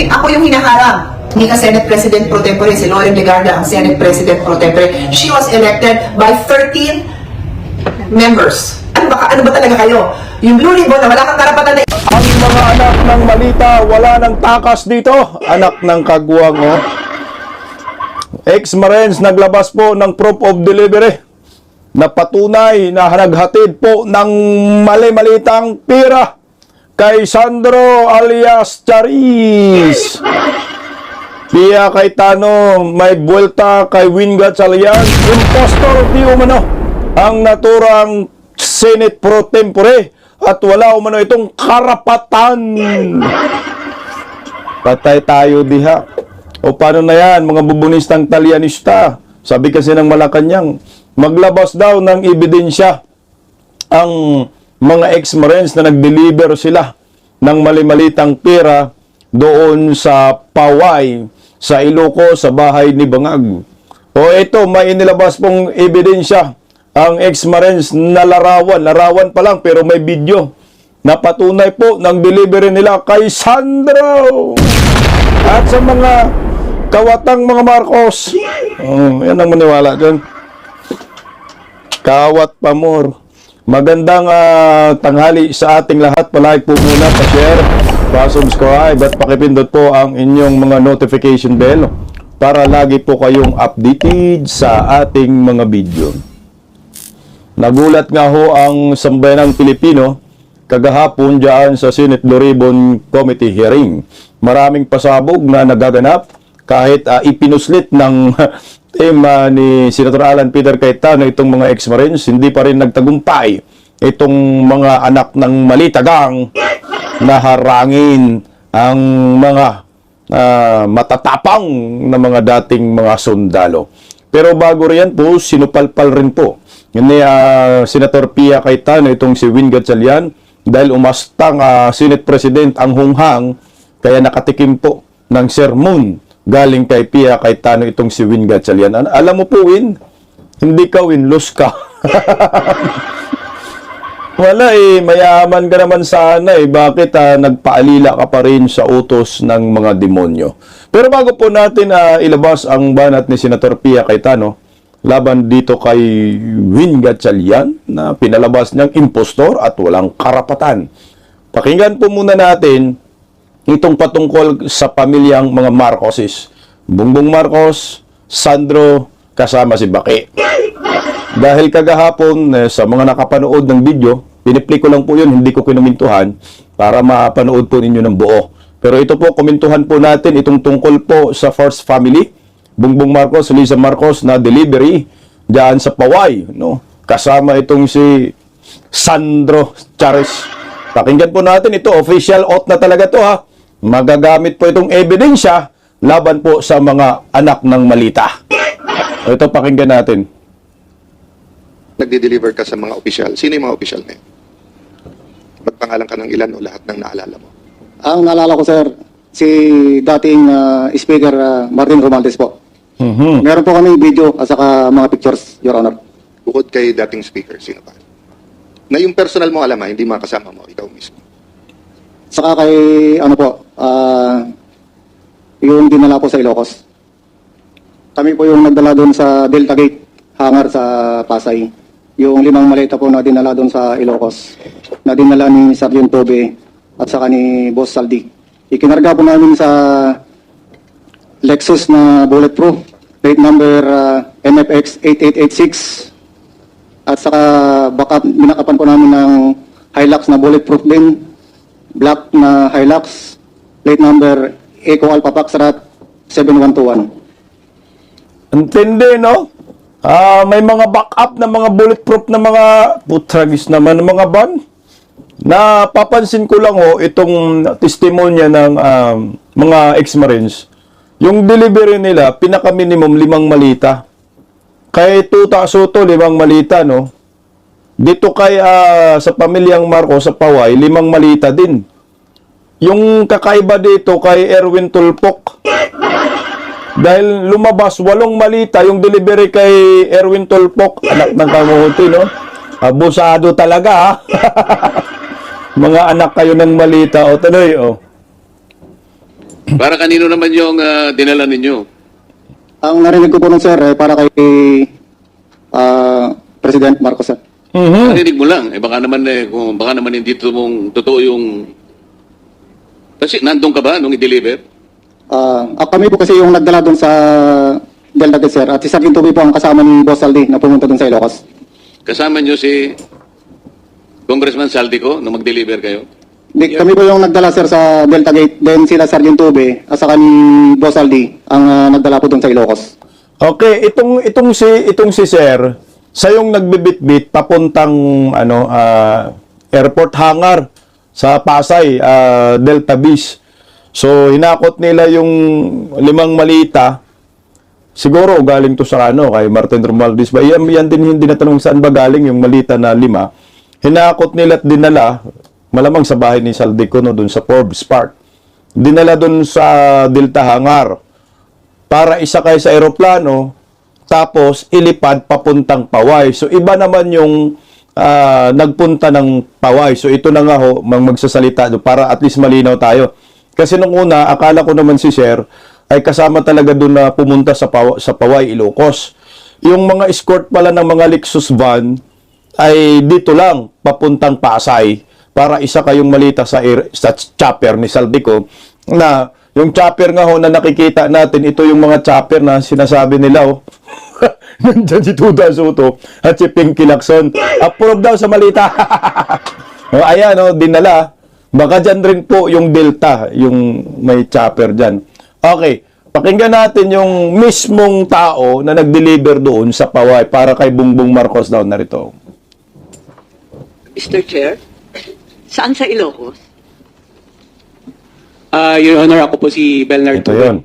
ako yung hinaharang ni Senate President Pro Tempore, si Loren Legarda, ang Senate President Pro Tempore. She was elected by 13 members. Ano ba talaga kayo? Yung Blue Ribbon na wala kang karapatan na... Ang mga anak ng Malita, wala ng takas dito. Anak ng kagwang, oh. Ex-Marines naglabas po ng proof of delivery na patunay na naghatid po ng mali-malitang pira kay Sandro alias Charis. Pia Cayetano may buwelta kay Wingard Salian. Impostor di umano ang naturang Senate Pro Tempore at wala umano itong karapatan. Patay tayo diha. O paano na yan, mga bubunistang talyanista? Sabi kasi ng Malacanang, maglabas daw ng ebidensya ang mga ex-Marines na nag-deliver sila ng mali-malitang pera doon sa Paway, sa Ilocos, sa bahay ni Bangag. O ito, may inilabas pong ebidensya ang ex-Marines na larawan pa lang pero may video na patunay po ng delivery nila kay Sandro at sa mga kawatang mga Marcos. Yan ang maniwala dyan. Kawat pamor. Magandang tanghali sa ating lahat. Palike po muna, pa-share, pa-subscribe at pakipindot po ang inyong mga notification bell para lagi po kayong updated sa ating mga video. Nagulat nga ho ang sambayanang Pilipino kagahapon dyan sa Senate Blue Ribbon Committee hearing. Maraming pasabog na nagaganap kahit ipinuslit ng team ni Senator Alan Peter Cayetano itong mga ex-Marines, hindi pa rin nagtagumpay itong mga anak ng Malitagang na harangin ang mga matatapang na mga dating mga sundalo. Pero bago riyan po, sinupalpal rin po ni Senator Pia Cayetano itong si Wingard Salian dahil umastang Senate President ang hunghang kaya nakatikim po ng sermon galing kay Pia Cayetano itong si Wingard Salian. Alam mo po, Win, hindi ka Winless ka. Wala mayaman ka naman sana Bakit nagpaalila ka pa rin sa utos ng mga demonyo? Pero bago po natin ilabas ang banat ni Senator Pia Cayetano laban dito kay Wingard Salian na pinalabas niyang impostor at walang karapatan. Pakinggan po muna natin itong patungkol sa pamilyang mga Marcoses. Bongbong Marcos, Sandro, kasama si Baki. Dahil kagahapon sa mga nakapanood ng video, pinipli ko lang po yun, hindi ko kinumintuhan para mapanood po ninyo ng buo. Pero ito po, kumintuhan po natin itong tungkol po sa first family, Bongbong Marcos, Liza Marcos na delivery dyan sa Paway. No? Kasama itong si Sandro Charis. Pakinggan po natin ito, official oath na talaga to ha. Magagamit po itong ebidensya laban po sa mga anak ng Malita. Ito, pakinggan natin. Nagde-deliver ka sa mga opisyal. Sino yung mga opisyal na yun? Magpangalan ka ng ilan o lahat ng naalala mo? Ang naalala ko, sir, si dating Speaker Martin Romualdez po. Meron po kami video at saka mga pictures, Your Honor. Bukod kay dating speaker, sino pa? Na yung personal mo alam hindi makasama mo, ikaw mismo. Saka kay, yung dinala po sa Ilocos. Kami po yung nagdala doon sa Delta Gate, hangar sa Pasay. Yung 5 maleta po na dinala doon sa Ilocos, na dinala ni Sergeant Tobe at saka ni Boss Saldi. Ikinarga po namin sa Lexus na bulletproof, plate number MFX 8886. At saka binakapan po namin ng Hilux na bulletproof din, black na Hilux, plate number Eco Alpha Foxtrot 7121. Intindi, no? May mga backup na mga bulletproof na mga putragis naman ng mga van. Napapansin ko lang itong testimonya ng mga ex-Marines. Yung delivery nila, pinaka-minimum 5 malita. Kay Tuta Soto, 5 malita, no? Dito kay sa pamilyang Marcos sa Paway, 5 malita din. Yung kakaiba dito kay Erwin Tulpok, dahil lumabas 8 malita yung delivery kay Erwin Tulpok, anak ng kamuti, no? Abusado talaga, ha? Mga anak kayo ng malita, tuloy, Para kanino naman yung dinala ninyo? Ang narinig ko po nun, sir, para kay President Marcos, sir. Narinig mo lang. Baka naman, kung baka naman hindi totoo yung... Kasi nandun ka ba nung i-deliver? Kami po kasi yung nagdala doon sa Delta Gate, sir. At si Sergeant Tubi po ang kasama ni Boss Aldi na pumunta doon sa Ilocos. Kasama nyo si Congressman Saldico nung mag-deliver kayo? Kami po yung nagdala, sir, sa Delta Gate. Then sila Sergeant Tubi at saka ni Boss Aldi ang nagdala po doon sa Ilocos. Okay, itong si Sir, sa yung nagbibitbit papuntang airport hangar sa Pasay, Delta Beach. So hinakot nila yung 5 malita. Siguro galing to sa kay Martin Romualdez ba? Yan din hindi natanong saan ba galing yung malita na 5. Hinakot nila at dinala malamang sa bahay ni Saldico no, dun sa Forbes Park. Dinala dun sa Delta Hangar para isakay sa eroplano tapos ilipad papuntang Paway. So iba naman yung nagpunta ng Paway. So ito na nga ho, magsasalita do para at least malinaw tayo. Kasi nung una, akala ko naman si Sir ay kasama talaga doon na pumunta sa Paway, Ilocos. Yung mga escort pala ng mga Lexus van ay dito lang, papuntang Pasay para isa kayong malita sa chopper ni Saldico na yung chopper nga ho na nakikita natin, ito yung mga chopper na sinasabi nila ho. Nandiyan si Tuda Soto at si Pinky Lacson. Approve daw sa malita. O, ayan o, dinala. Baka dyan rin po yung Delta, yung may chopper dyan. Okay, pakinggan natin yung mismong tao na nag-deliver doon sa Paway para kay Bongbong Marcos daw narito. Mr. Chair, saan sa Ilocos? Your Honor, ako po si Belnard Ito yun.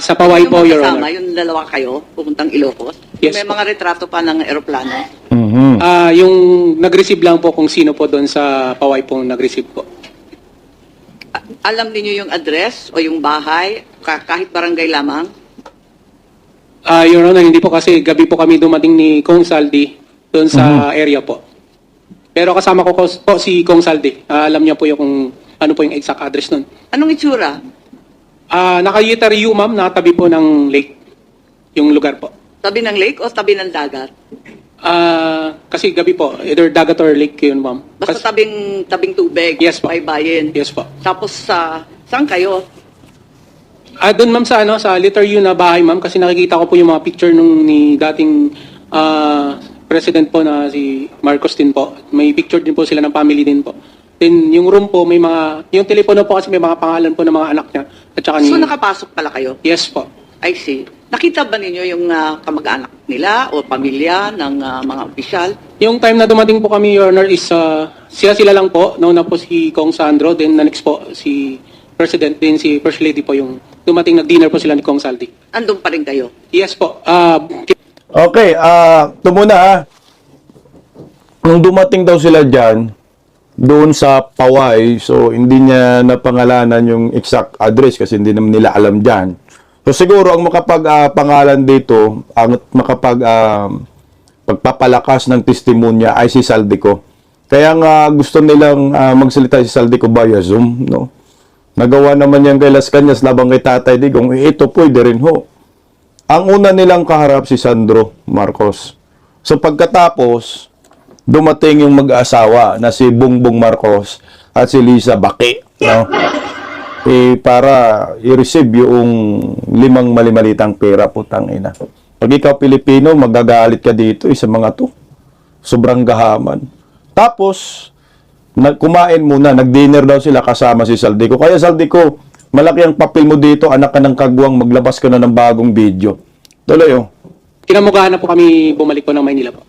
sa Paway po, Your Kasama, Honor. yung dalawa kayo, pupuntang Ilocos? Yes May po. mga retrato pa ng eroplano? Mhm. Yung nag-receive lang po kung sino po doon sa Paway po nag-receive po. Alam niyo yung address o yung bahay, kahit barangay lamang? Your Honor, hindi po kasi gabi po kami dumating ni Kong Saldi doon sa area po. Pero kasama ko po si Kong Saldi. Alam niya po yung kung ano po yung exact address nun. Anong itsura? Naka-Yetari U, ma'am, natabi po ng lake. Yung lugar po. Tabi ng lake o tabi ng dagat? Kasi gabi po, either dagat or lake yun, ma'am. Basta tabing tubig, Yes po. baybayin. Yes po. Tapos saan kayo? Doon ma'am sa letter U na bahay ma'am kasi nakikita ko po yung mga picture nung ni dating president po na si Marcos din po. May picture din po sila ng family din po. Then yung room po may yung telepono po kasi may mga pangalan po ng mga anak niya at saka ni... So nakapasok pala kayo? Yes po. I see. Nakita ba ninyo yung kamag-anak nila o pamilya ng mga opisyal? Yung time na dumating po kami, Your Honor, is sila lang po. Nauna po si Kong Sandro, then next po si President, then si First Lady po yung dumating, nag-dinner po sila ni Kong Saldi. Andun pa rin kayo? Yes po. Okay, ito muna Nung dumating daw sila dyan, doon sa Paway, so hindi niya napangalanan yung exact address kasi hindi naman nila alam dyan. So siguro ang makapag-pangalan dito, ang pagpapalakas ng testimonya ay si Saldico. Kaya nga gusto nilang magsalita si Saldico via Zoom, no? Nagawa naman yan kay Las Cañas labang kay Tatay Digong, ito pwede rin ho. Ang una nilang kaharap si Sandro Marcos. So pagkatapos, dumating yung mag-asawa na si Bongbong Marcos at si Liza Baki, no? Para i-receive yung 5 mali-malitang pera, putang ina. Pag ikaw Pilipino, magagalit ka dito sa mga to. Sobrang gahaman. Tapos, kumain muna, nag-dinner daw sila kasama si Saldico. Kaya Saldico, malaki ang papel mo dito, anak ka ng kagwang, maglabas ka na ng bagong video. Tuloy oh. Kinamukha na po kami bumalik po ng Maynila po.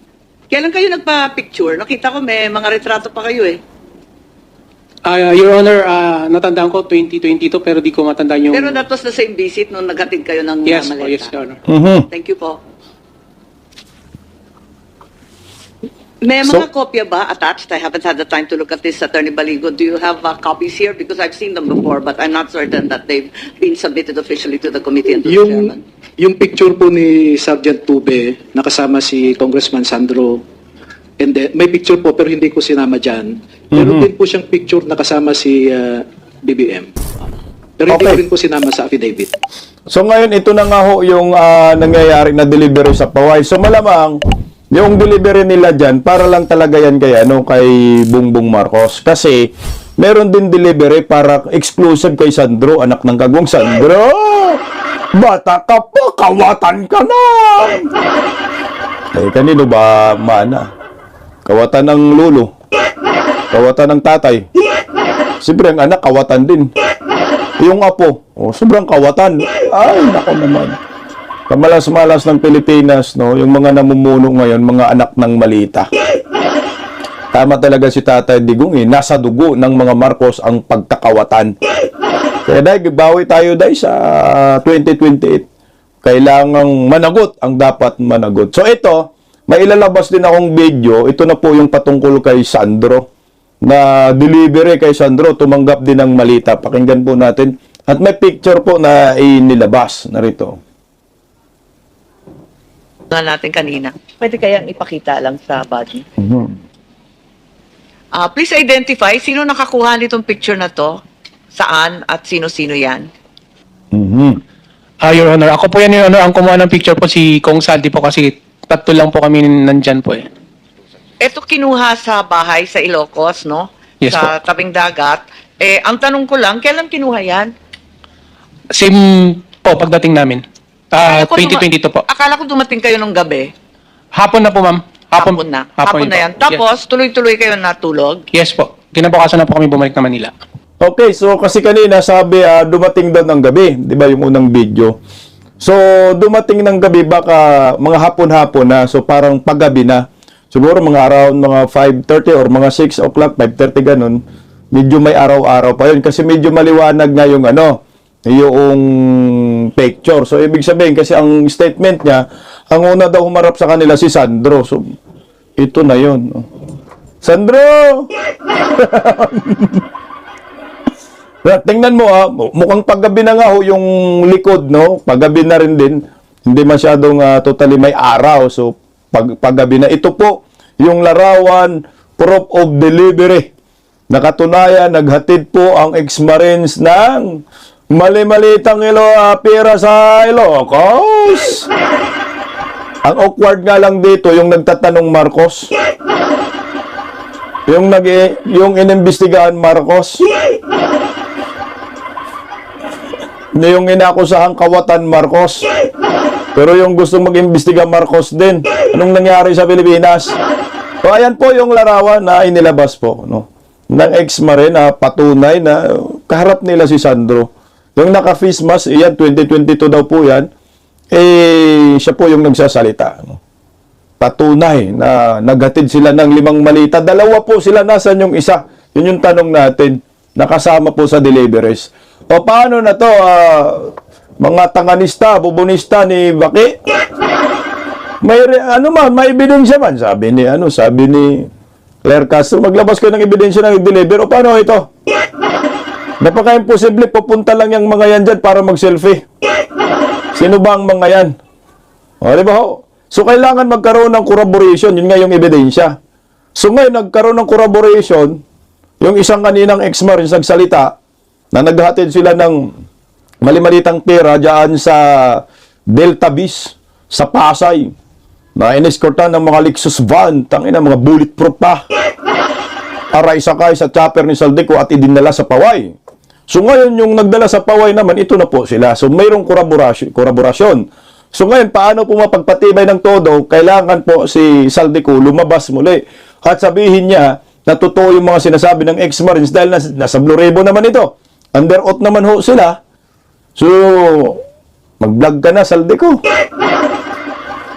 Kailan kayo nagpa-picture? Nakita ko may mga retrato pa kayo eh. Your Honor, natandaan ko 2022 pero di ko matandaan yung... Pero that was the same visit nung naghatid kayo ng Yes po, maleta. yes, Your Honor. Thank you po. May So- mga kopya ba attached? I haven't had the time to look at this, Attorney Baligo. Do you have copies here? Because I've seen them before, but I'm not certain that they've been submitted officially to the committee and to the chairman. Yung picture po ni Sergeant Tube, nakasama si Congressman Sandro, and then, may picture po pero hindi ko sinama dyan. Meron din po siyang picture nakasama si BBM. Pero hindi Okay. ko rin po sinama sa affidavit. So ngayon, ito na nga ho yung nangyayari na delivery sa Paway. So malamang, yung delivery nila dyan, para lang talaga yan kay, kay Bongbong Marcos. Kasi, meron din delivery para exclusive kay Sandro, anak ng Kagong. Sandro! Bata ka pa, kawatan ka na! Eh, kanino ba mana? Kawatan ng lolo. Kawatan ng tatay. Siyempre, ang anak, kawatan din. Yung apo, sobrang kawatan. Ay, nako naman. Kamalas-malas ng Pilipinas, no? Yung mga namumuno ngayon, mga anak ng malita. Tama talaga si Tatay Digong, nasa dugo ng mga Marcos ang pagkakawatan. Kaya dahil, bawi tayo dahil sa 2028. Kailangang managot ang dapat managot. So ito, may ilalabas din akong video. Ito na po yung patungkol kay Sandro. Na delivery kay Sandro, tumanggap din ng malita. Pakinggan po natin. At may picture po na inilabas. Narito. Nga natin kanina. Pwede kayang ipakita lang sa body. Please identify sino nakakuha nitong picture na to, saan at sino-sino yan. Your Honor, ako po yan yung ang kumuha ng picture po si Kong Saldi po kasi tatlo lang po kami nandyan po eh. Ito kinuha sa bahay sa Ilocos, no? Yes sa tabing dagat. Ang tanong ko lang, kailan kinuha yan? Same po pagdating namin. Akala ko 2022 po. Akala ko dumating kayo nung gabi. Hapon na po, ma'am. Hapon na. Hapon yun na po. yan. Tapos, tuloy-tuloy kayo natulog. Yes po. Kinabukasan na po kami bumalik na Manila. Okay, so kasi kanina sabi dumating daw ng gabi, 'di ba yung unang video. So dumating ng gabi baka mga hapon-hapon na, so parang paggabi na. Siguro mga around mga 5:30 or mga 6 o'clock, 5:30 ganun. Medyo may araw-araw pa yun kasi medyo maliwanag nga yung yung picture. So ibig sabihin kasi ang statement niya, ang una daw humarap sa kanila si Sandro. So ito na yun. Sandro! Tingnan mo mukhang paggabi na nga yung likod, no? Paggabi na rin din. Hindi masyadong totally may araw. So paggabi na. Ito po yung larawan, proof of delivery. Nakatunayan, naghatid po ang ex-marines ng mali-malitang pera sa Ilocos. Ang awkward nga lang dito, yung nagtatanong Marcos. Yung inimbestigahan Marcos. Yung inakusahang kawatan Marcos. Pero yung gustong mag-imbestiga Marcos din. Anong nangyari sa Pilipinas? So ayan po yung larawan na inilabas po, no? Ng ex-marine na patunay na kaharap nila si Sandro. Yung naka-face mask, yan, 2022 daw po yan, siya po yung nagsasalita. No? Patunay na naghatid sila ng 5 malita. 2 po sila, nasan yung isa? Yun yung tanong natin. Nakasama po sa deliveries. O paano na to, mga tanganista, bubunista ni Baki? May may ebidensya man, sabi ni Claire Castro, maglabas ko ng ebidensya ng deliver. O paano ito? Napaka-imposible, pupunta lang yung mga yan dyan para mag-selfie. Sino ba ang mga yan? O, di ba ho? So, kailangan magkaroon ng corroboration. Yun nga yung ebidensya. So, ngayon, nagkaroon ng corroboration, yung isang kaninang ex-marines nagsalita na naghatid sila ng mali-malitang pera dyan sa Delta Beach, sa Pasay, na ineskortan ng mga Lexus van, tangina, mga bulletproof pa, para isakay sa chopper ni Saldico at idinala sa Paway. So ngayon, yung nagdala sa Paway naman, ito na po sila. So mayroong koraborasyon. So ngayon, paano po mapagpatibay ng todo? Kailangan po si Saldico lumabas muli at sabihin niya na totoo yung mga sinasabi ng ex-marines dahil nasa Blue Ribbon naman ito. Under oath naman ho sila. So, mag-vlog ka na, Saldico.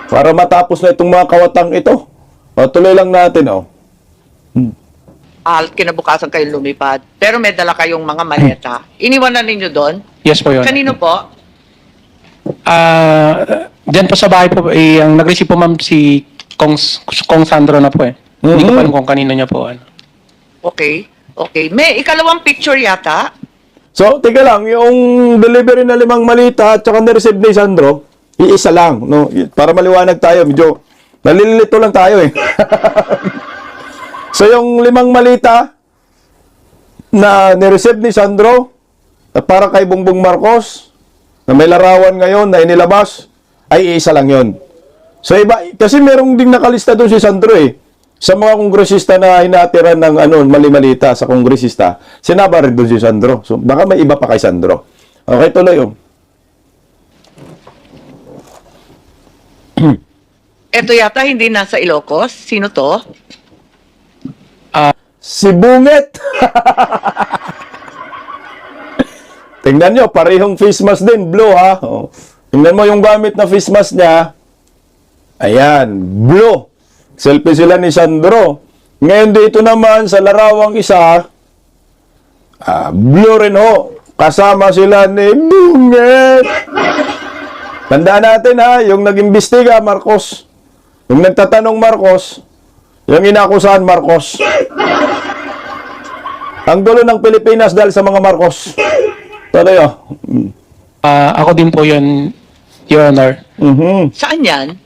Para matapos na itong mga kawatang ito. O, tuloy lang natin, Kinabukasan kayo lumipad. Pero may dala kayong mga maleta. Iniwanan ninyo doon? Yes po yun. Kanino po? Diyan po sa bahay po, ang nag-receive po ma'am si Kong Sandro na po eh. Hindi ko pa alam kung kanino niya po. Okay. May ikalawang picture yata. So, teka lang, yung delivery na 5 malita at saka na-receive ni Sandro, iisa lang, no? Para maliwanag tayo, medyo nalilito lang tayo eh. So, yung 5 malita na ni-receive ni Sandro, at para kay Bongbong Marcos, na may larawan ngayon na inilabas, ay isa lang yon. So iba, kasi merong ding nakalista doon si Sandro eh. Sa mga kongresista na hinatiran ng mali-malita sa kongresista, sinaba rin doon si Sandro. So baka may iba pa kay Sandro. Okay, tuloy yun. Ito yata hindi nasa Ilocos. Sino to? Si Bunget! Tingnan nyo, parehong face mask din, blue ha. Oh. Tingnan mo yung gamit na face mask niya. Ayan, blue. Selfie sila ni Sandro. Ngayon dito naman sa larawang isa, blue rin ho. Kasama sila ni Bunget. Tandaan natin ha, yung nag-imbestiga, Marcos. Yung nagtatanong Marcos, yung inakusahan Marcos. Ang gulo ng Pilipinas dahil sa mga Marcos. Tuloy oh. Ako din po yun, Your Honor. Saan yan?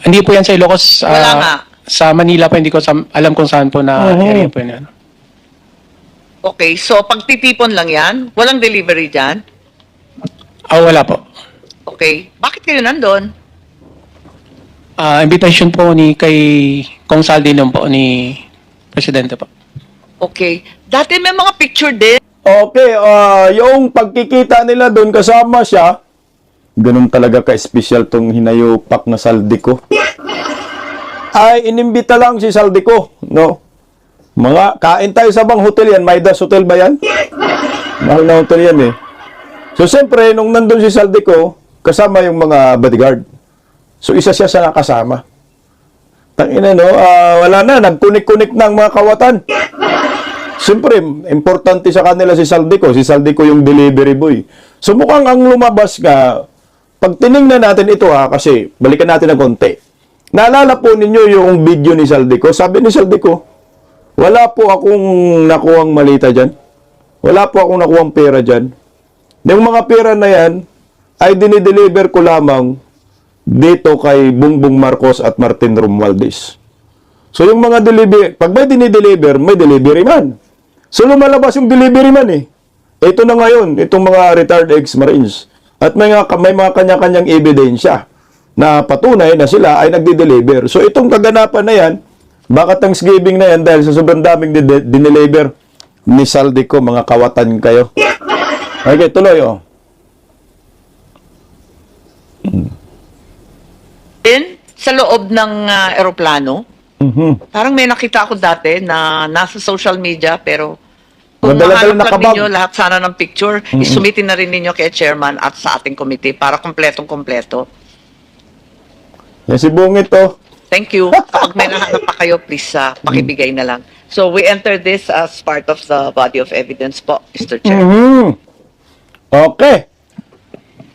Hindi po yan sa Ilocos. Wala nga. Sa Manila po, hindi ko alam kung saan po na area po yan. Okay, so pagtitipon lang yan? Walang delivery dyan? Wala po. Okay. Bakit kayo nandun? Invitation po kay Kong Saldi nun po, ni Presidente po. Okay. Dati may mga picture din. Okay, yung pagkikita nila doon kasama siya, ganun talaga ka-special tong hinayupak na Saldico. Ay, inimbita lang si Saldico, no? Mga, kain tayo sa bang hotel yan? Maidas Hotel ba yan? Mahal na hotel yan eh. So, siyempre, nung nandun si Saldico, kasama yung mga bodyguard. So, isa siya sa nakasama. Tangina, no? Wala na, nagkunik-kunik ng mga kawatan. Siyempre, importante sa kanila si Saldico. Si Saldico yung delivery boy. So, mukhang ang lumabas nga, pag tinignan natin ito kasi balikan natin ng konti. Naalala po ninyo yung video ni Saldico? Sabi ni Saldico, wala po akong nakuhang malita dyan. Wala po akong nakuhang pera dyan. Yung mga pera na yan, ay dinideliver ko lamang dito kay Bongbong Marcos at Martin Romualdez. So yung mga delivery, pag may dinideliver, may delivery man. So lumalabas yung delivery man eh. Ito na ngayon, itong mga retired ex-Marines. At may mga kanya-kanyang ebidensya na patunay na sila ay nagdi-deliver. So itong kaganapan na yan, baka Thanksgiving na yan dahil sa sobrang daming dineliver ni Saldico, mga kawatan kayo. Okay, tuloy oh. Din sa loob ng eroplano. Parang may nakita ako dati na nasa social media pero kung Madala-dala mahanap nakabag. lang ninyo lahat sana ng picture, isumitin na rin ninyo kay chairman at sa ating committee para kompletong-kompleto. Yan si Bungit oh. Thank you. Kapag may nahanap pa kayo, please pakibigay na lang. So we enter this as part of the body of evidence po, Mr. Chair. Okay.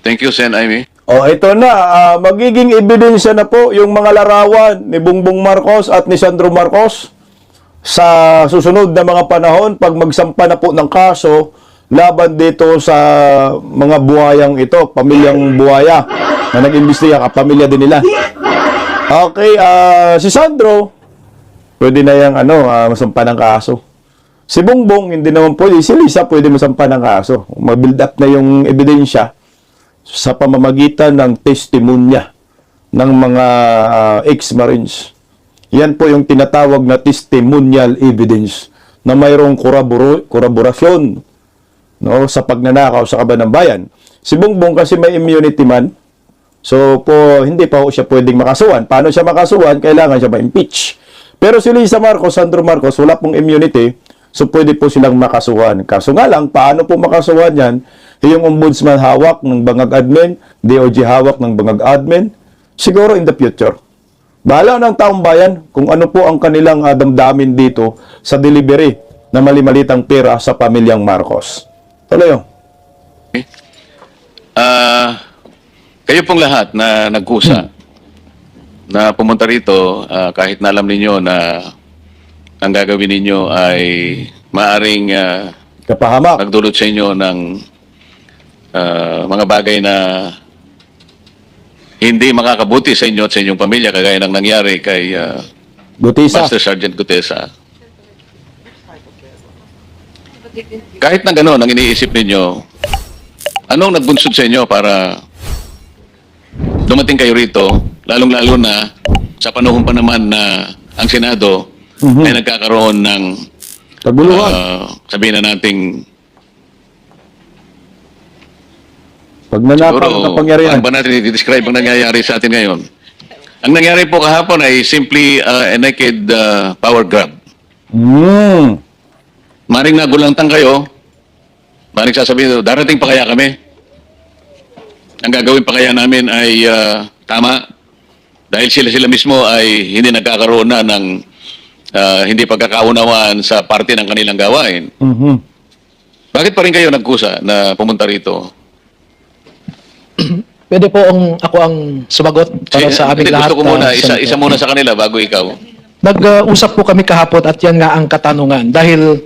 Thank you, Sen. Amy. O, ito na. Magiging ebidensya na po yung mga larawan ni Bongbong Marcos at ni Sandro Marcos sa susunod na mga panahon pag magsampa na po ng kaso laban dito sa mga buhayang ito, pamilyang buhaya na nag-imbestiga, kapamilya din nila. Okay, si Sandro, pwede na yung masampa ng kaso. Si Bongbong, hindi naman pwede. Si Lisa, pwede masampa ng kaso. Mag-build up na yung ebidensya sa pamamagitan ng testimonya ng mga ex-Marines. Yan po yung tinatawag na testimonial evidence na mayroong kolaborasyon sa pagnanakaw sa kaban ng bayan. Si Bongbong kasi may immunity man, so po hindi pa siya pwedeng makasuhan. Paano siya makasuhan? Kailangan siya ma-impeach. Pero si Lisa Marcos, Sandro Marcos, wala pong immunity, so pwede po silang makasuhan. Kaso nga lang, paano po makasuhan yan? Yung ombudsman hawak ng bangag admin, DOJ hawak ng bangag admin, siguro in the future. Bahala ng taong bayan kung ano po ang kanilang damdamin dito sa delivery na mali-malitang pera sa pamilyang Marcos. Tuloy yun. Kayo pong lahat na nagkusa na pumunta rito kahit na alam ninyo na ang gagawin ninyo ay maaring Kapahamak. magdulot sa inyo ng mga bagay na hindi makakabuti sa inyo at sa inyong pamilya kagaya ng nangyari kay Gutisa. Master Sergeant Gutesa. kahit na gano'n ang iniisip ninyo, anong nagbunsod sa inyo para dumating kayo rito, lalong-lalo na sa panahon pa naman na ang Senado ay nagkakaroon ng Kaguluhan. sabihin na nating Pagnanakaw siguro, ng kapangyarihan. paano ba natin i-describe ang nangyayari sa atin ngayon? Ang nangyari po kahapon ay simply a naked power grab. Hmm. Maring nagulantang kayo, maring sasabihin, darating pa kaya kami? Ang gagawin pa kaya namin ay tama? Dahil sila mismo ay hindi nagkakaroon na ng hindi pagkakaunawaan sa parte ng kanilang gawain. Mhm. Bakit pa rin kayo nagkusa na pumunta rito? Pwede po ako ang sumagot para sa aming Hindi, lahat. gusto ko muna, Senator. isa muna sa kanila bago ikaw. Nag-usap po kami kahapon at yan nga ang katanungan. Dahil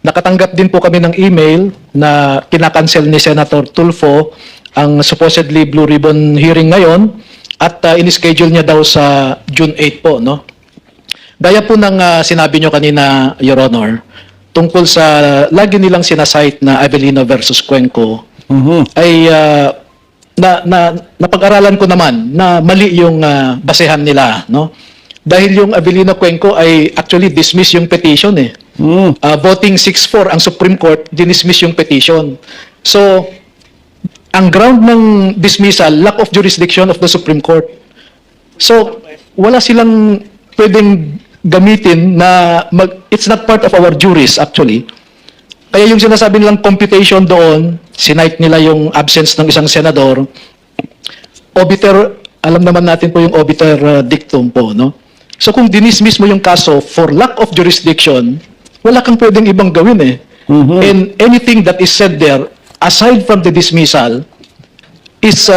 nakatanggap din po kami ng email na kinakancel ni Senator Tulfo ang supposedly Blue Ribbon hearing ngayon at in-schedule niya daw sa June 8 po, no? Gaya po ng sinabi nyo kanina, Your Honor, tungkol sa lagi nilang sinasite na Avelino versus Cuenco, ay napag-aralan ko naman na mali yung basehan nila, no? Dahil yung Avelino Cuenco ay actually dismiss yung petition eh. Voting 6-4 ang Supreme Court, dinismiss yung petition. So, ang ground ng dismissal, lack of jurisdiction of the Supreme Court. So, wala silang pwedeng gamitin na it's not part of our juris actually. Kaya yung sinasabi nilang computation doon, sinite nila yung absence ng isang senador, obiter, alam naman natin po yung obiter dictum po, no? So kung dinismiss mo yung kaso for lack of jurisdiction, wala kang pwedeng ibang gawin eh. And anything that is said there, aside from the dismissal, is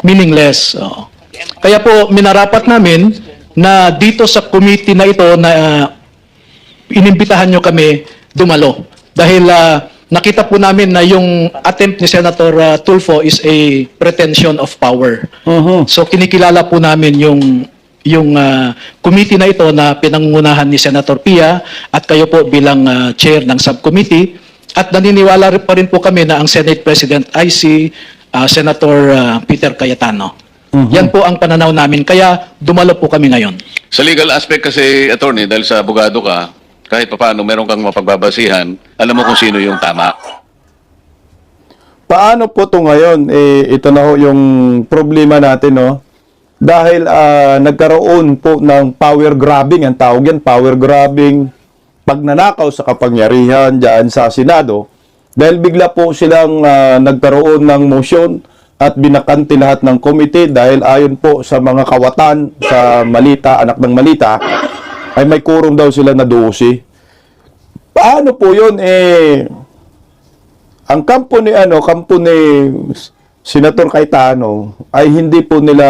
meaningless. Oh. Kaya po, minarapat namin na dito sa committee na ito na inimbitahan nyo kami dumalo. Dahil nakita po namin na yung attempt ni Senator Tulfo is a pretension of power. So kinikilala po namin yung committee na ito na pinangungunahan ni Senator Pia at kayo po bilang chair ng subcommittee. At naniniwala pa rin po kami na ang Senate President ay si Senator Peter Cayetano. Yan po ang pananaw namin. Kaya dumalo po kami ngayon. Sa legal aspect kasi, attorney, dahil sa abogado ka, kahit pa paano meron kang mapagbabasihan, alam mo kung sino yung tama. Paano po to ngayon? Ito na ho yung problema natin, no? Dahil nagkaroon po ng power grabbing, ang tawag yan, power grabbing, pagnanakaw sa kapangyarihan dyan sa Senado, dahil bigla po silang nagkaroon ng motion at binakanti lahat ng komite dahil ayon po sa mga kawatan sa Malita, anak ng Malita, ay may quorum daw sila na 12. Paano po yun? Ang kampo ni Senator Cayetano ay hindi po nila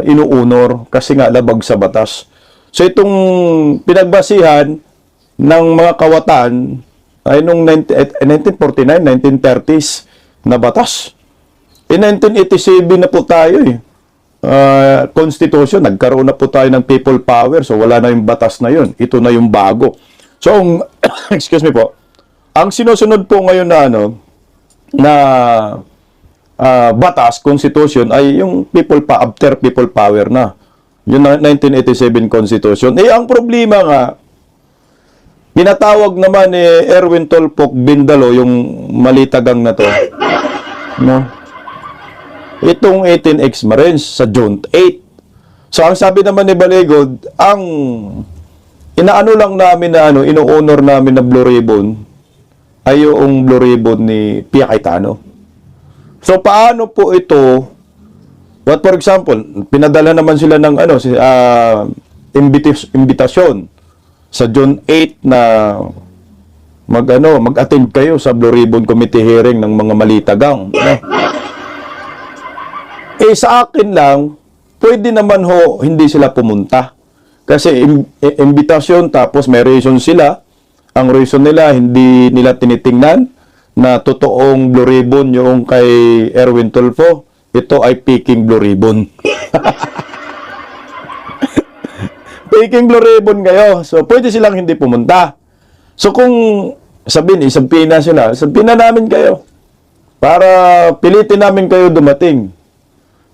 inuunor kasi nga labag sa batas. So itong pinagbasihan ng mga kawatan ay nung 1949, 1930s na batas. In 1987 na po tayo eh. Constitution, nagkaroon na po tayo ng people power, so wala na yung batas na yun. Ito na yung bago. So, excuse me po, ang sinusunod po ngayon na batas, constitution, ay yung after people power na. Yung 1987 constitution. Ang problema nga, pinatawag naman ni Erwin Tolpoc Bindalo, yung malitagang na to, no? Itong 18X Marines sa June 8. So, ang sabi naman ni Baligod, ang inaano lang namin na ino-honor namin na Blue Ribbon ay yung Blue Ribbon ni Pia Cayetano. So, paano po ito? What for example, pinadala naman sila ng imbitasyon sa June 8 na mag-attend kayo sa Blue Ribbon Committee hearing ng mga malitagang. Sa akin lang, pwede naman hindi sila pumunta. Kasi imbitasyon, tapos may reason sila. Ang reason nila, hindi nila tinitingnan na totoong Blue Ribbon yung kay Erwin Tulfo. Ito ay peking Blue Ribbon. Peking Blue Ribbon kayo. So, pwede silang hindi pumunta. So, kung sabihin, isampina sila. Sampina namin kayo. Para pilitin namin kayo dumating.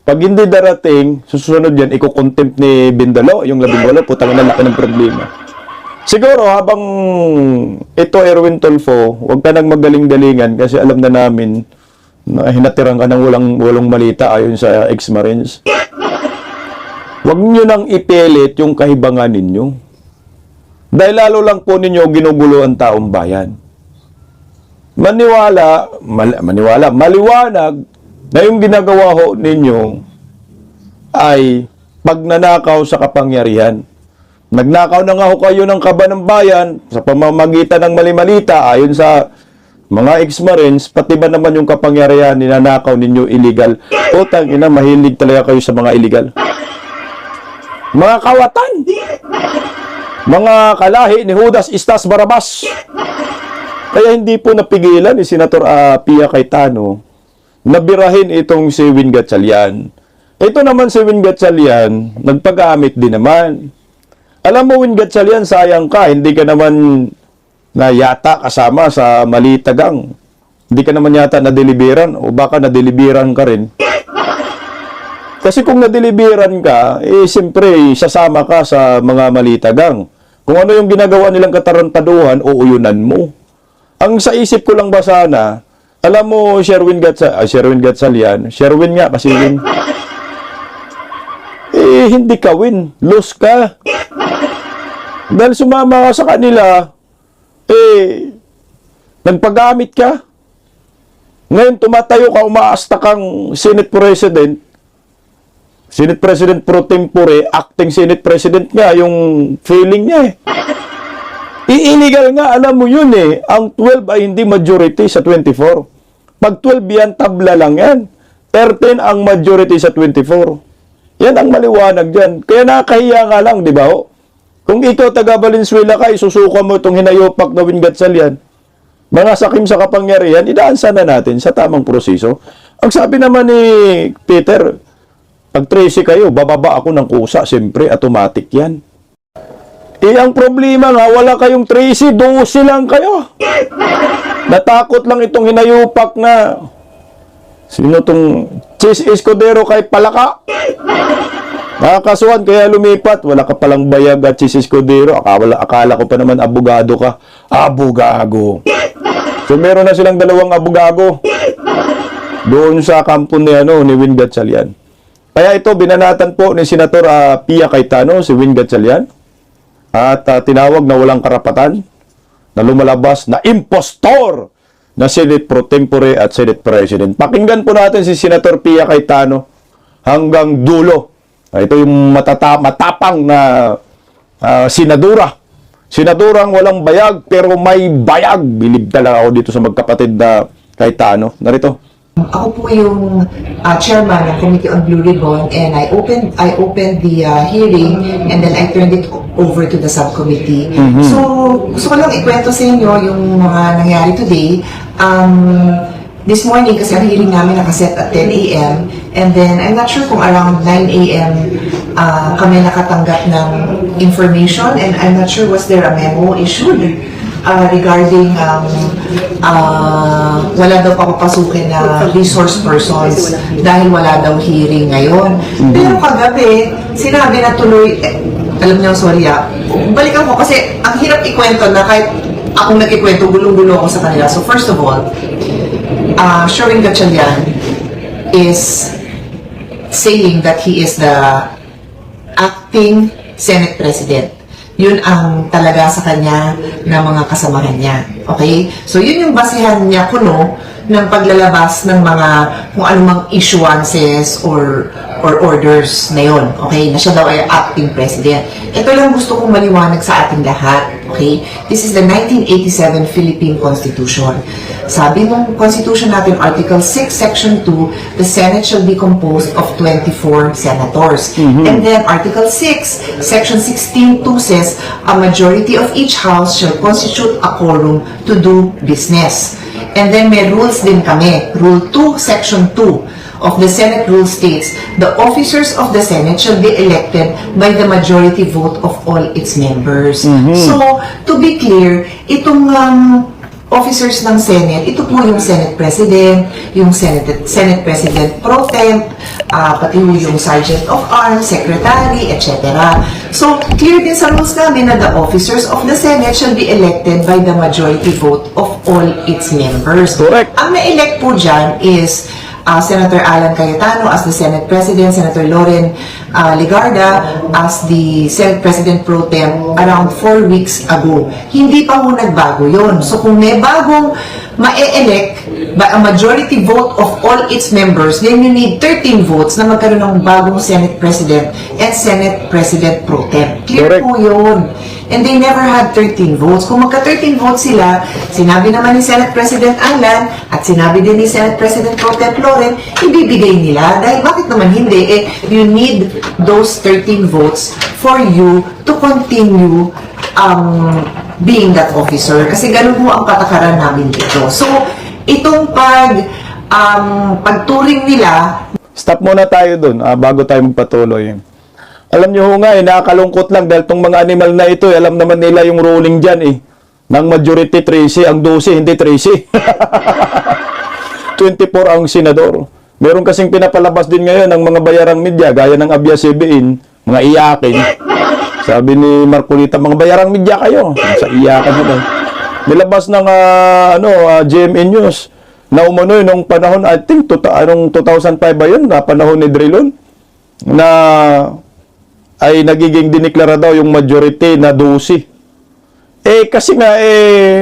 Pag hindi darating, susunod yan, iko-contempt ni Bindalo, yung 18, putang na laki ng problema. Siguro, habang ito, Erwin Tulfo, huwag ka nang magaling-galingan kasi alam na namin na hinatiran ka ng walang malita ayon sa ex-Marines. Huwag nyo nang ipilit yung kahibangan ninyo. Dahil lalo lang po ninyo ginugulo ang taong bayan. Maliwanag na yung ginagawa ho ninyo ay pagnanakaw sa kapangyarihan. Nagnakaw na nga ho kayo ng kaba ng bayan sa pamamagitan ng mali-malita ayon sa mga ex-Marines, pati ba naman yung kapangyarihan ninanakaw ninyo illegal. Putang ina, mahilig talaga kayo sa mga illegal. Mga kawatan, mga kalahi ni Judas Istas Barabas. Kaya hindi po napigilan ni Senator Pia Cayetano na birahin itong si Win Gatchalian. Ito naman si Win Gatchalian, nagpagamit din naman. Alam mo, Win Gatchalian, sayang ka, hindi ka naman na yata kasama sa Malitagang. Hindi ka naman yata nadeliberan o baka nadeliberan ka rin. Kasi kung nadeliberan ka, siyempre, sasama ka sa mga Malitagang. Kung ano yung ginagawa nilang katarantaduhan, uuyunan mo. Ang sa isip ko lang ba sana, alam mo, Sherwin Gatchalian, Sherwin nga kasi yun, hindi ka win, lose ka. Dahil sumama ka sa kanila, nagpagamit ka. Ngayon tumatayo ka, umaasta kang Senate President pro tempore, acting Senate President nga, yung feeling niya illegal nga, alam mo yun Ang 12 ay hindi majority sa 24. Pag 12 yan, tabla lang yan. 13 ang majority sa 24. Yan ang maliwanag dyan. Kaya nakahiya nga lang, di ba Kung ikaw taga Valenzuela ka, isusuka mo itong hinayopak na Win Gatchalian. Mga sakim sa kapangyarihan, idaansan na natin sa tamang proseso. Ang sabi naman ni Peter, pag 13 kayo, bababa ako ng kusa. Siyempre, automatic yan. Ang problema nga, wala kayong 13, 12 lang kayo. Natakot lang itong hinayupak na sino tong Chis Escudero kay Palaka. Nakakasuhan kaya lumipat. Wala ka palang bayag at Chis Escudero. Akala ko pa naman abogado ka. Abogago. So meron na silang dalawang abogago doon sa kampo ni Win Gatchalian. Kaya ito, binanatan po ni Senator Pia Cayetano, si Win Gatchalian. At tinawag na walang karapatan na lumalabas na impostor na Senate Pro Tempore at Senate President. Pakinggan po natin si Senator Pia Cayetano hanggang dulo. Ito yung matapang na senadura. Senadurang walang bayag pero may bayag. Bilib talaga ako dito sa magkapatid na Cayetano. Narito. Ako po yung chairman ng Committee on Blue Ribbon, and I opened the hearing and then I turned it over to the subcommittee. So, gusto ko lang ikwento sa inyo yung mga nangyari today. This morning, kasi ang hearing namin nakaset at 10 a.m. and then I'm not sure kung around 9 a.m. Kami nakatanggap ng information, and I'm not sure was there a memo issued regarding wala daw papapasukin na resource persons dahil wala daw hearing ngayon. Pero kagabi, sinabi na tuloy, alam niyo, sorry balikan ko kasi ang hirap ikwento na kahit akong nagkikwento, gulong-gulo ako sa kanila. So first of all, Sherwin Gatchalian is saying that he is the acting Senate President. Yun ang talaga sa kanya na mga kasamahan niya. Okay? So, yun yung basihan niya kuno ng paglalabas ng mga kung anumang issuances or orders na yun. Okay? Na siya daw ay acting president. Ito lang gusto kong maliwanag sa ating lahat. Okay? This is the 1987 Philippine Constitution. Sabi ng Constitution natin, Article 6, Section 2, the Senate shall be composed of 24 senators. And then Article 6, Section 16, 2 says, a majority of each house shall constitute a quorum to do business. And then may rules din kami. Rule 2, Section 2 of the Senate rule states, the officers of the Senate shall be elected by the majority vote of all its members. So, to be clear, itong officers ng Senate, ito po yung Senate President, yung Senate President Pro Temp, pati yung Sergeant of Arms, Secretary, etc. So, clear din sa rules namin na the officers of the Senate shall be elected by the majority vote of all its members. Correct. Ang na-elect po dyan is Senator Alan Cayetano as the Senate President, Senator Loren Legarda as the Senate President Pro Tem around 4 weeks ago. Hindi pa po nagbago yun. So kung may bagong ma-elect by a majority vote of all its members, then you need 13 votes na magkaroon ng bagong Senate President and Senate President Pro Tem. Clear Correct. po yun. And they never had 13 votes. Kung magka-13 votes sila, sinabi naman ni Senate President Alan at sinabi din ni Senate President Pro Tem Loren, ibibigay nila. Dahil bakit naman hindi? You need those 13 votes for you to continue being that officer. Kasi ganun po ang patakaran namin dito. So, itong pagturing nila. Stop muna tayo dun bago tayo magpatuloy. Alam nyo ho nga, nakakalungkot lang dahil tong mga animal na ito, alam naman nila yung ruling dyan ng majority 13, ang 12, hindi 13. 24 ang senador. Meron kasing pinapalabas din ngayon ng mga bayarang media, gaya ng ABS-CBN, mga iyakin. Sabi ni Marcolita, mga bayarang media kayo. Sa iyakan nila. Nilabas ng GMA News na umano'y nung panahon, I think, 2005 ba yun, na panahon ni Drilon, na ay nagiging diniklara daw yung majority na 12. Kasi nga,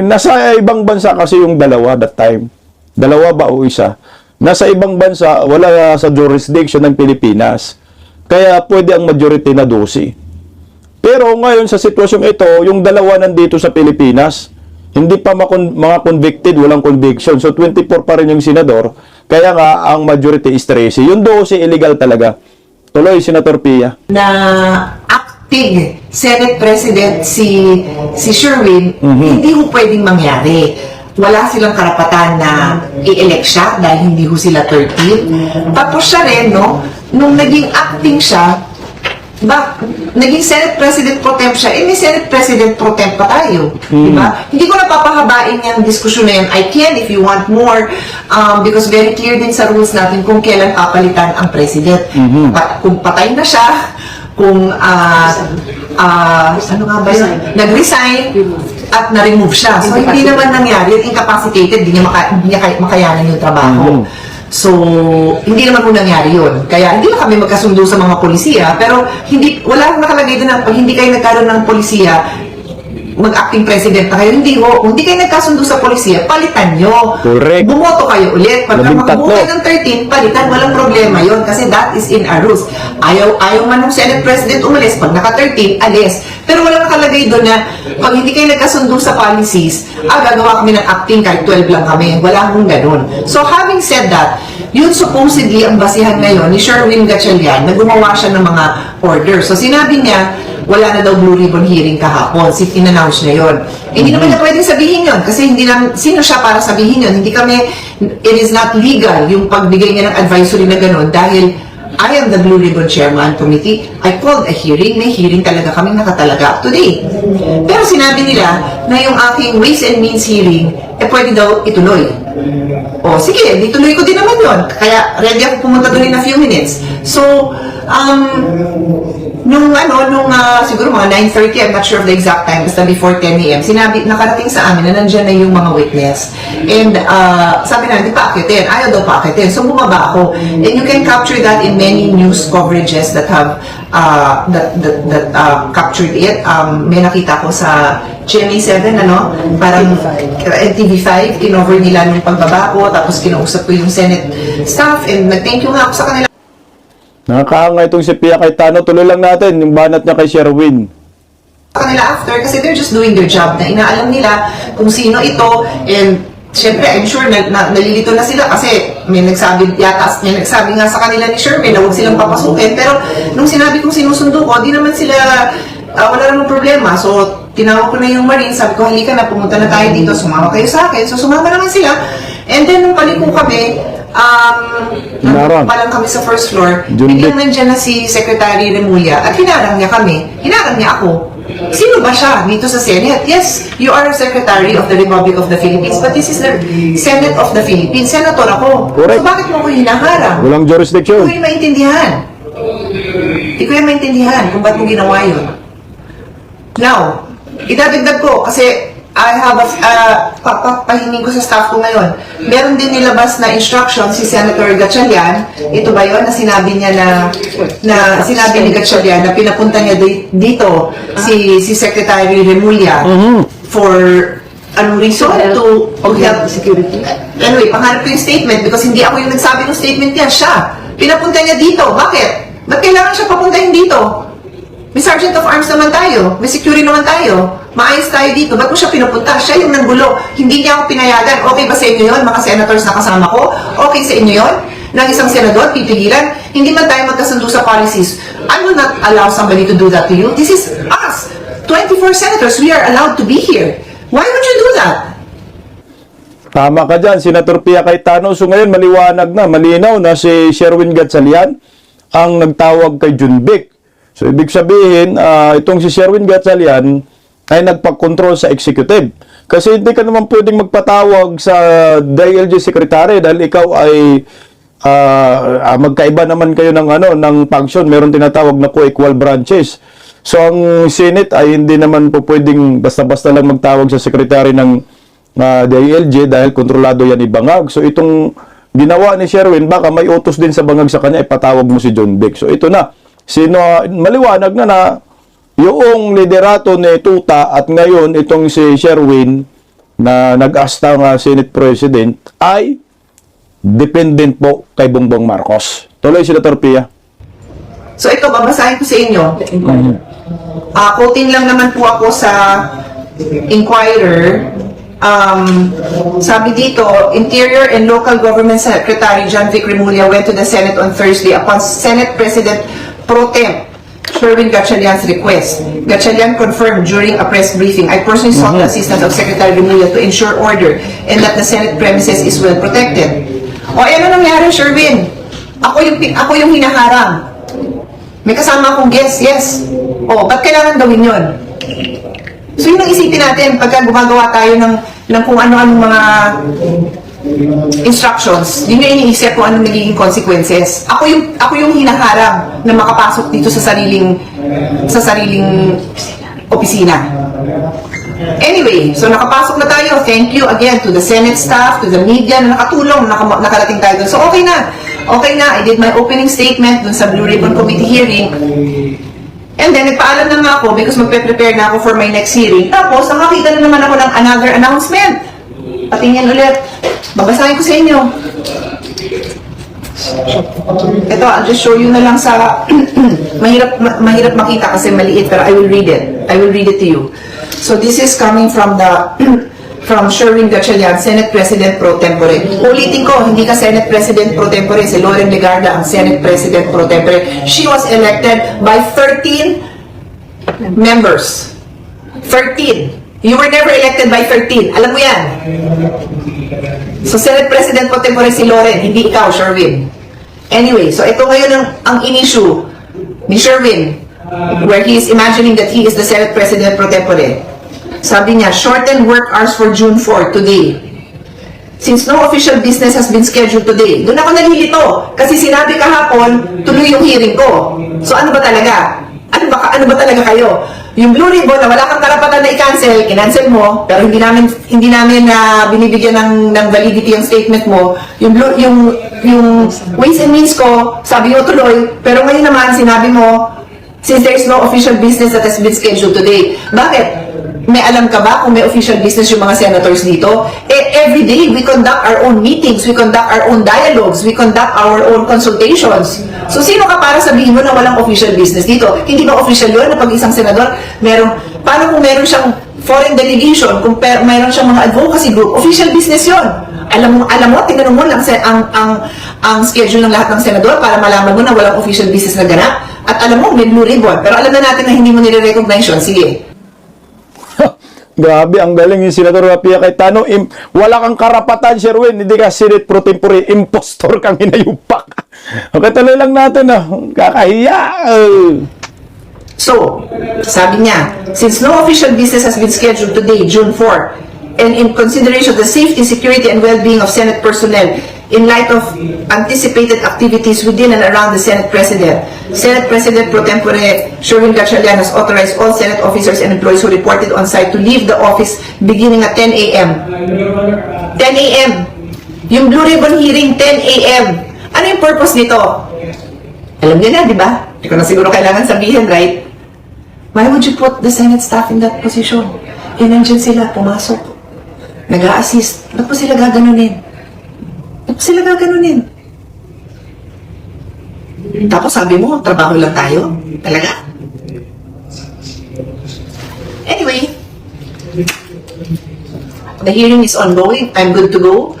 nasa ibang bansa kasi yung dalawa that time. Dalawa ba o isa? Nasa ibang bansa, wala sa jurisdiction ng Pilipinas. Kaya pwede ang majority na 12. Pero ngayon sa sitwasyong ito, yung dalawa nandito sa Pilipinas, hindi pa mga convicted, walang conviction. So 24 pa rin yung senador. Kaya nga, ang majority is 13. Yung 12, illegal talaga. Tuloy, Senator Pia. Na acting Senate President si Sherwin, hindi ho pwedeng mangyari. Wala silang karapatan na i-elect siya dahil hindi ho sila 13. Tapos siya rin, no, nung naging acting siya, naging Senate President Pro Temp siya, may Senate President Pro Temp pa tayo. Diba? Hindi ko napapahabain yung diskusyon na yan. I can if you want more because very clear din sa rules natin kung kailan papalitan ang President. Kung patay na siya, kung ano nga ba yun? Nag-resign at na-remove siya. So, hindi naman nangyari. Incapacitated, hindi niya makayanan yung trabaho. So, hindi naman po nangyari yun. Kaya, hindi na kami magkasundo sa mga polisiya, pero wala nakalagay doon na pag hindi kayo nagkaroon ng polisiya, mag-acting president na kayo, hindi ho. Kung hindi kayo nagkasundo sa polisiya, palitan nyo. Correct. Bumoto kayo ulit. Pag Labing makabuo kayo tatlo. ng 13, palitan, walang problema yon kasi that is in our rules. Ayaw man ng Senate President umalis, pag naka-13, alis. Pero wala nakalagay doon na pag hindi kayo nagkasundo sa policies, gagawa kami ng acting kahit 12 lang kami. Wala akong ganun. So having said that, yun supposedly ang basihan ngayon ni Sherwin Gatchalian na gumawa siya ng mga order. So sinabi niya, wala na daw Blue Ribbon hearing kahapon. In-announce niya yun. Hindi naman niya pwedeng sabihin yun kasi hindi naman, sino siya para sabihin yun? Hindi kami, it is not legal yung pagbigay niya ng advisory na gano'n dahil I am the Blue Ribbon Chairman Committee. I called a hearing. May hearing talaga kaming nakatalaga today. Pero sinabi nila na yung aking Ways and Means hearing, pwede daw ituloy. O, sige, dituloy ko din naman yun. Kaya ready ako pumunta doon in a few minutes. So, siguro mga 9:30, I'm not sure of the exact time, basta before 10 a.m., nakarating sa amin na nandyan na yung mga witness. And sabi na, hindi pa akitin. Ayaw daw pa akitin. So bumaba ako. And you can capture that in many news coverages that have captured it. May nakita ko sa GMA7, parang TV5, kinover nila nung pagbaba ko, tapos kinausap ko yung Senate staff, and nag-thank you nga ako sa kanila. Nakakaanga itong si Pia Cayetano. Tuloy lang natin yung banat niya kay Sherwin. Kanila after kasi they're just doing their job na inaalam nila kung sino ito, and syempre I'm sure nalilito na sila kasi may nagsabi nga sa kanila ni Sherwin na huwag silang papasukin, pero nung sinabi kong sinusundo ko, di naman sila wala namang problema. So tinawag ko na yung Marine, sabi ko halika na, pumunta na tayo dito, sumama kayo sa akin. So sumama naman sila, and then nung paliko kami, pa lang kami sa first floor, biglang nandyan na si Secretary Remulla at hinarang niya kami. Hinarang niya ako. Sino ba siya dito sa Senate? Yes, you are a Secretary of the Republic of the Philippines, but this is the Senate of the Philippines. Senator ako. Correct. So bakit mo ko hinaharang? Walang Hindi jurisdiction. ko yung maintindihan. Hindi ko yung maintindihan kung ba't mo ginawa yun. Now, idadagdag ko kasi I have pahingin ko sa staff ko ngayon. Meron din nilabas na instruction si Senator Gatchalian. Ito ba yun na sinabi niya na sinabi ni Gatchalian na pinapunta niya dito si Secretary Remulla for anong reason? To help security. Anyway, pangarap ko yung statement because hindi ako yung nagsabi ng statement niya. Siya. Pinapunta niya dito. Bakit? Ba't kailangan siya papuntahin dito? May Sergeant of Arms naman tayo. May security naman tayo. Maayos tayo dito. Ba't mo siya pinupunta? Siya yung nanggulo. Hindi niya ako pinayagan. Okay ba sa inyo yun, mga senators na kasama ko? Okay sa inyo yun? Ng isang senador, pipigilan? Hindi man tayo magkasundo sa policies. I will not allow somebody to do that to you. This is us. 24 senators, we are allowed to be here. Why would you do that? Tama ka dyan, Senator Pia Cayetano. So ngayon, maliwanag na, malinaw na si Sherwin Gatchalian ang nagtawag kay Junbic. So ibig sabihin, itong si Sherwin Gatchalian ay nagpa-control sa executive. Kasi hindi ka naman pwedeng magpatawag sa DILG Secretary dahil ikaw ay magkaiba naman kayo ng function. Meron tinatawag na co-equal branches. So ang Senate ay hindi naman po pwedeng basta-basta lang magtawag sa Secretary ng DILG dahil kontrolado yan ni Bangag. So itong ginawa ni Sherwin, baka may utos din sa Bangag sa kanya, ipatawag mo si John Vic. So ito na. Maliwanag na yung liderato ni Tuta at ngayon itong si Sherwin na nag-asta nga Senate President ay dependent po kay Bongbong Marcos. Tuloy, Senator Pia. So ito, babasahin ko sa inyo. Quoting lang naman po ako sa Inquirer. Sabi dito, Interior and Local Government Secretary John Vic Remulla went to the Senate on Thursday upon Senate President Pro Tem Sherwin Gatchalian's request. Gatchalian confirmed during a press briefing, I personally sought the assistance of Secretary Remulla to ensure order and that the Senate premises is well protected. O ano nangyari, Sherwin? Ako yung hinaharang. May kasama akong guest, yes. O, ba't kailangan gawin yun? So yun ang isipin natin pagka gumagawa tayo ng kung ano-anong mga instructions, hindi nyo iniisip kung anong nagiging consequences. Ako yung hinaharang na makapasok dito sa sariling opisina. Anyway, so nakapasok na tayo. Thank you again to the Senate staff, to the media na nakatulong, nakarating tayo doon. So okay na. Okay na. I did my opening statement dun sa Blue Ribbon Committee hearing. And then, nagpaalam na nga ako because magpe-prepare na ako for my next hearing. Tapos, nakakita na naman ako ng another announcement. Patingin ulit. Babasahin ko sa inyo. Ito, I'll just show you na lang sa... mahirap makita kasi maliit, pero I will read it. I will read it to you. So, this is coming from the... from Sherwin Gatchalian, Senate President Pro Tempore. Ulitin ko, hindi ka Senate President Pro Tempore, si Loren Legarda ang Senate President Pro Tempore. She was elected by 13 members. 13. You were never elected by 13. Alam mo yan. So, Senate President Pro Tempore si Loren, hindi ikaw, Sherwin. Anyway, so ito ngayon ang in-issue ni Sherwin, where he is imagining that he is the Senate President Pro Tempore. Sabi niya, shortened work hours for June 4 today. Since no official business has been scheduled today. Doon ako nalilito. Kasi sinabi kahapon, tuloy yung hearing ko. So ano ba talaga? Ano ba talaga kayo? Yung Blue Ribbon na wala kang karapatan na i-cancel, kinancel mo, pero hindi namin na binibigyan ng validity yung statement mo. Yung Ways and Means ko, sabi mo tuloy, pero ngayon naman sinabi mo, since there is no official business that has been scheduled today. Bakit? May alam ka ba kung may official business yung mga senators dito? Every day, we conduct our own meetings, we conduct our own dialogues, we conduct our own consultations. So, sino ka para sabihin mo na walang official business dito? Hindi ba official yun na pag isang senador, paano kung meron siyang foreign delegation, kung meron siyang mga advocacy group, official business yun. Alam mo, tinanong mo lang ang schedule ng lahat ng senador para malaman mo na walang official business na ganap. At alam mo, may Blue Ribbon. Pero alam na natin na hindi mo nire-recognize yun. Sige. Grabe, ang galing yung Senator Pia Cayetano. Wala kang karapatan, Sherwin. Hindi ka Senate Pro Tempore. Impostor kang hinayupak. Okay, tuloy lang natin. Kakahiya. So, sabi niya, since no official business has been scheduled today, June 4, and in consideration of the safety, security, and well-being of Senate personnel, in light of anticipated activities within and around the Senate President Pro Tempore Sherwin Gatchalian has authorized all Senate officers and employees who reported on site to leave the office beginning at 10 a.m. 10 a.m. Yung Blue Ribbon hearing, 10 a.m. Ano yung purpose nito? Alam niyo na, di ba? Hindi ko na siguro kailangan sabihin, right? Why would you put the Senate staff in that position? Eh, nandyan sila, pumasok. Nag-a-assist. Ba't po sila gaganunin? Ba't po sila gaganunin? Tapos sabi mo, trabaho lang tayo? Talaga? Anyway, the hearing is ongoing. I'm good to go.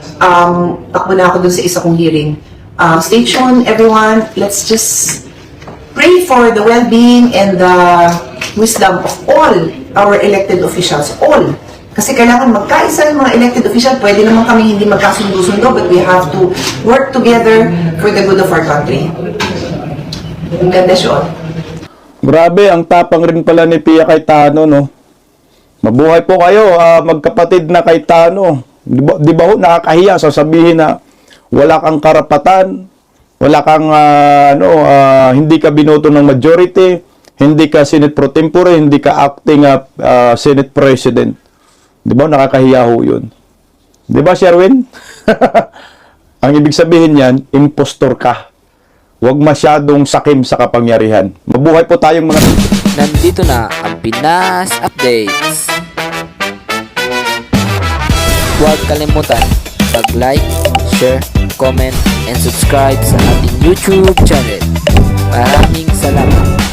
Takbo na ako dun sa isa kong hearing. Stay tuned, everyone. Let's just pray for the well-being and the wisdom of all our elected officials. All. Kasi kailangan magkaisa yung mga elected official. Pwede naman kami hindi magkasundo-sundo, but we have to work together for the good of our country. Ganda siya. Grabe, ang tapang rin pala ni Pia Cayetano, no? Mabuhay po kayo, magkapatid na Cayetano. Di ba ho, nakakahiya sasabihin na wala kang karapatan, wala kang, hindi ka binoto ng majority, hindi ka Senate Pro Tempore, hindi ka acting Senate President. Di ba, nakakahiya ho yun. Di ba, Sherwin? Ang ibig sabihin yan, impostor ka. Huwag masyadong sakim sa kapangyarihan. Mabuhay po tayong mga... Nandito na ang Pinas Updates. Huwag kalimutan mag-like, share, comment, and subscribe sa ating YouTube channel. Maraming salamat.